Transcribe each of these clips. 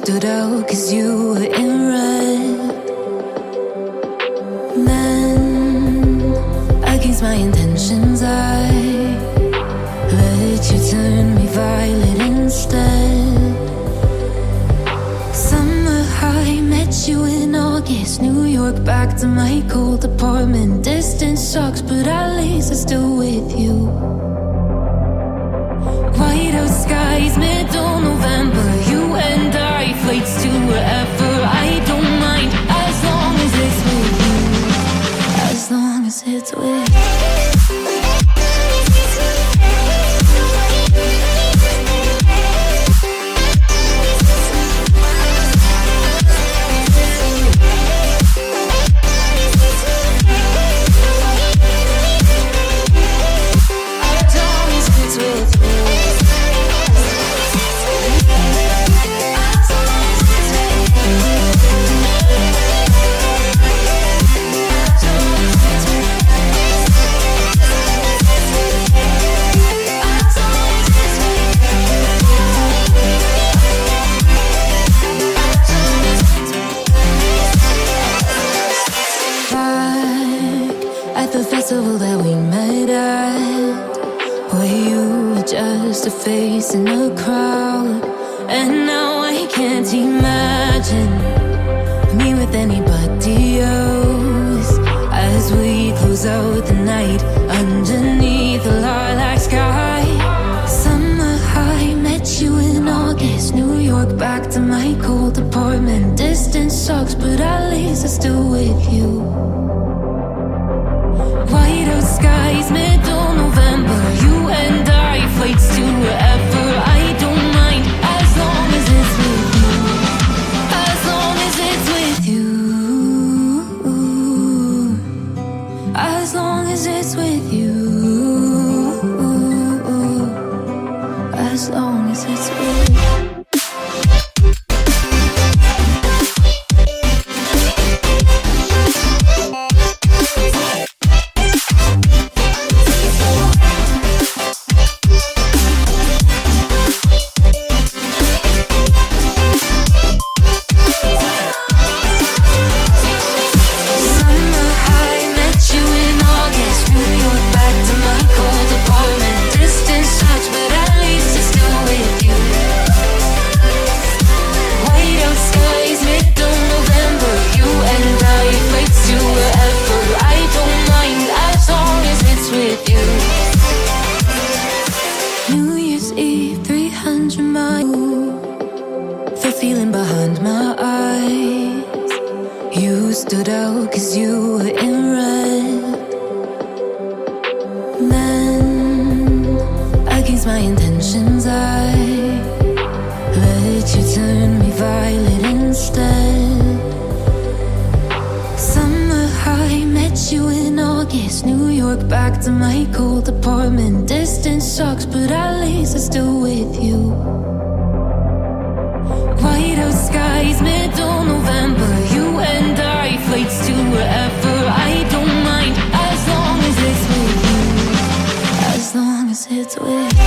stood out 'cause you were in red. Then, against my intentions, I let you turn me violet instead. Summer high, met you in August. New York, back to my cold apartment. Distance sucks, but at least I'm still with you. White out skies, middle November. You and I, flights to wherever. I don't mind, as long as it's with you. As long as it's with you. That we met at, where you were just a face in a crowd. And now I can't imagine me with anybody else. As we close out the night underneath the lilac sky. Summer high, met you in August. New York, back to my cold apartment. Distance sucks, but at least I'm still with you. White out skies, middle November. You and I, flights to wherever. I don't mind, as long as it's with you. As long as it's with you. As long as it's with you. As long as it's with you. Stood out 'cause you were in red. Then, against my intentions, I let you turn me violet instead. Summer high, met you in August. New York, back to my cold apartment. Distance sucks, but at least I'm still with you. White out skies, middle November. You and I, flights to wherever. I don't mind, as long as it's with you. As long as it's with you.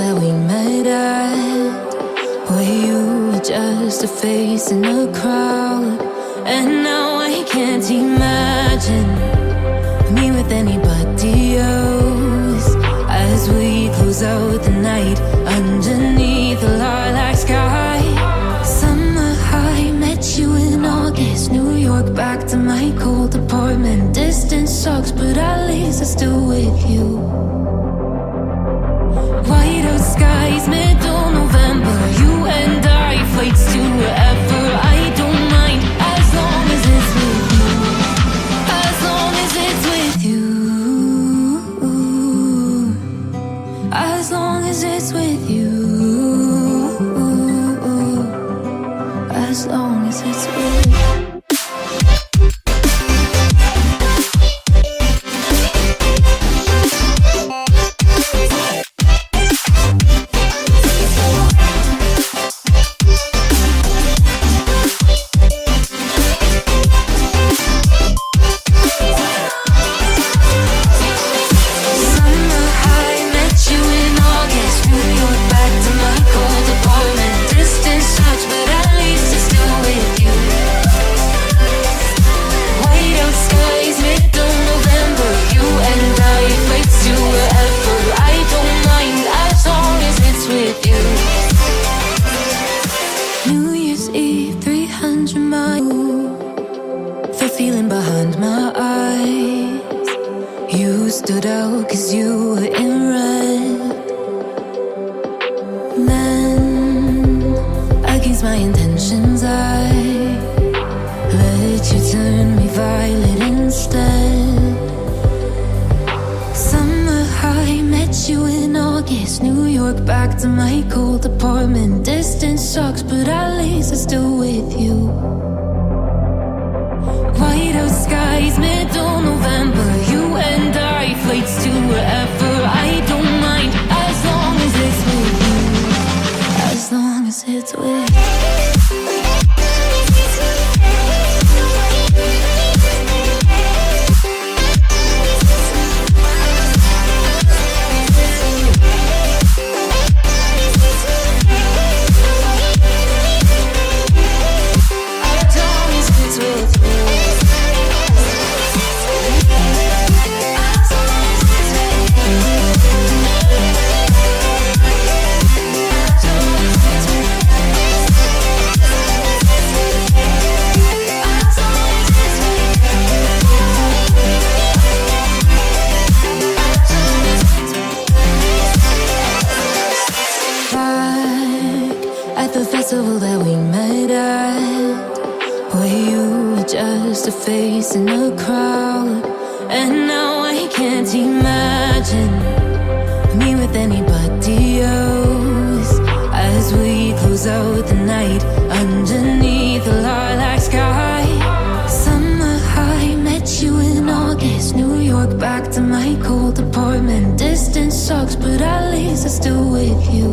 That we met at, where you were just a face in a crowd. And now I can't imagine me with anybody else. As we close out the night underneath the lilac sky. Summer high, met you in August. New York, back to my cold apartment. Distance sucks, but at least I'm still with you. White out skies, middle November. You and I, flights to wherever. as long as it's with you. As long as it's with you. Stood out 'cause you were in red. Then, against my intentions, I let you turn me violet instead. Summer high, met you in August. New York, back to my cold apartment. Distance sucks, but at least I'm still with you. White out skies, middle November. You and I, flights to wherever. I don't mind, as long as it's with you. As long as it's with you. That we met at, where you were just a face in a crowd. And now I can't imagine me with anybody else, as we close out the night underneath the lilac sky. Summer high, met you in August. New York, back to my cold apartment. Distance sucks, but at least I'm still with you.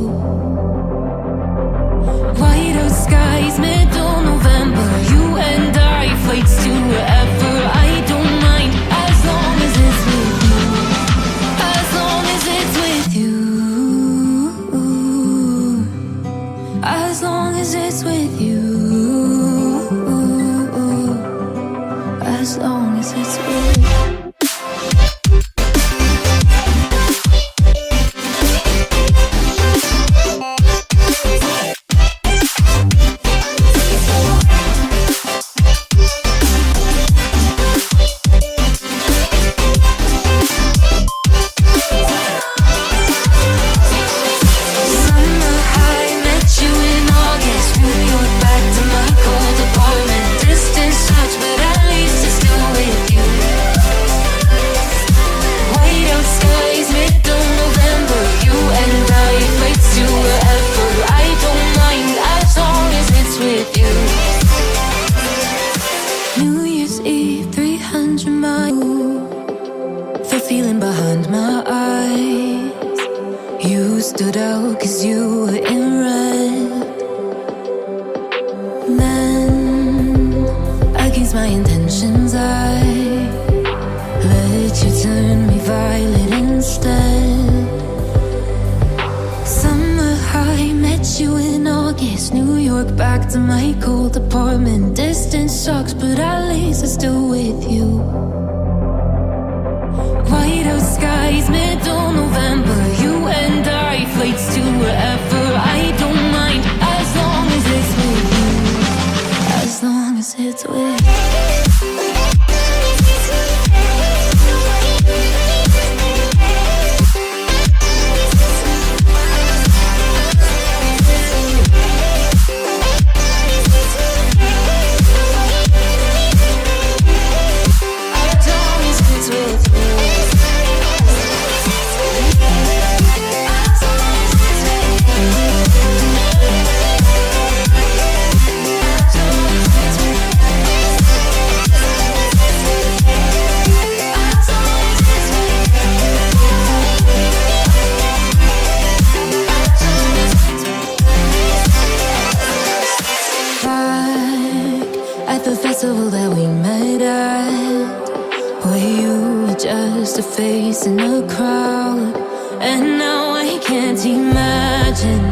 White out skies, middle November. You and I, flights to wherever. I don't mind, as long as it's with you. As long as it's with you. As long as it's with you. As long as it's with you. Stood out 'cause you were in red. Then, against my intentions, I let you turn me violet instead. Summer high, met you in August. New York, back to my cold apartment. Distance sucks, but at least I'm still with you. White out skies, middle November. You and I, flights to wherever. I don't mind, as long as it's with you. As long as it's with you. As long as it's with you. imagine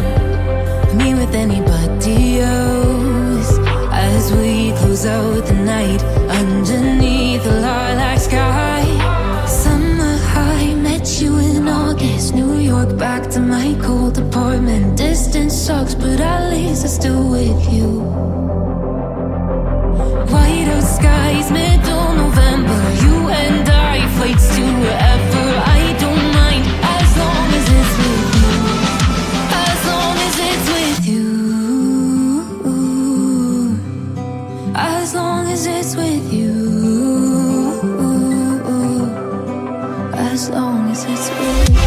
me with anybody else. As we close out the night underneath the lilac sky. Summer high, met you in August. New York, back to my cold apartment. Distance sucks, but at least I'm still with you. White out skies, middle November. You and I, flights to wherever. I don't mind, as long as it's with you. As long as it's with you. As long as it's with you. As long as it's with you.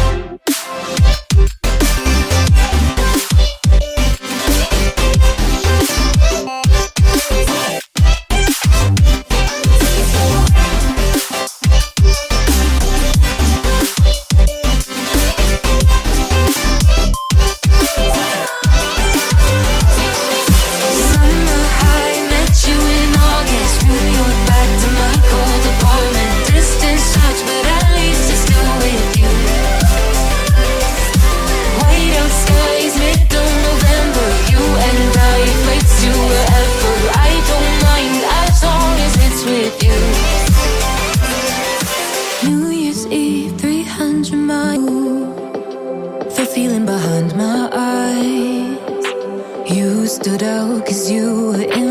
Behind my eyes, you stood out 'cause you were in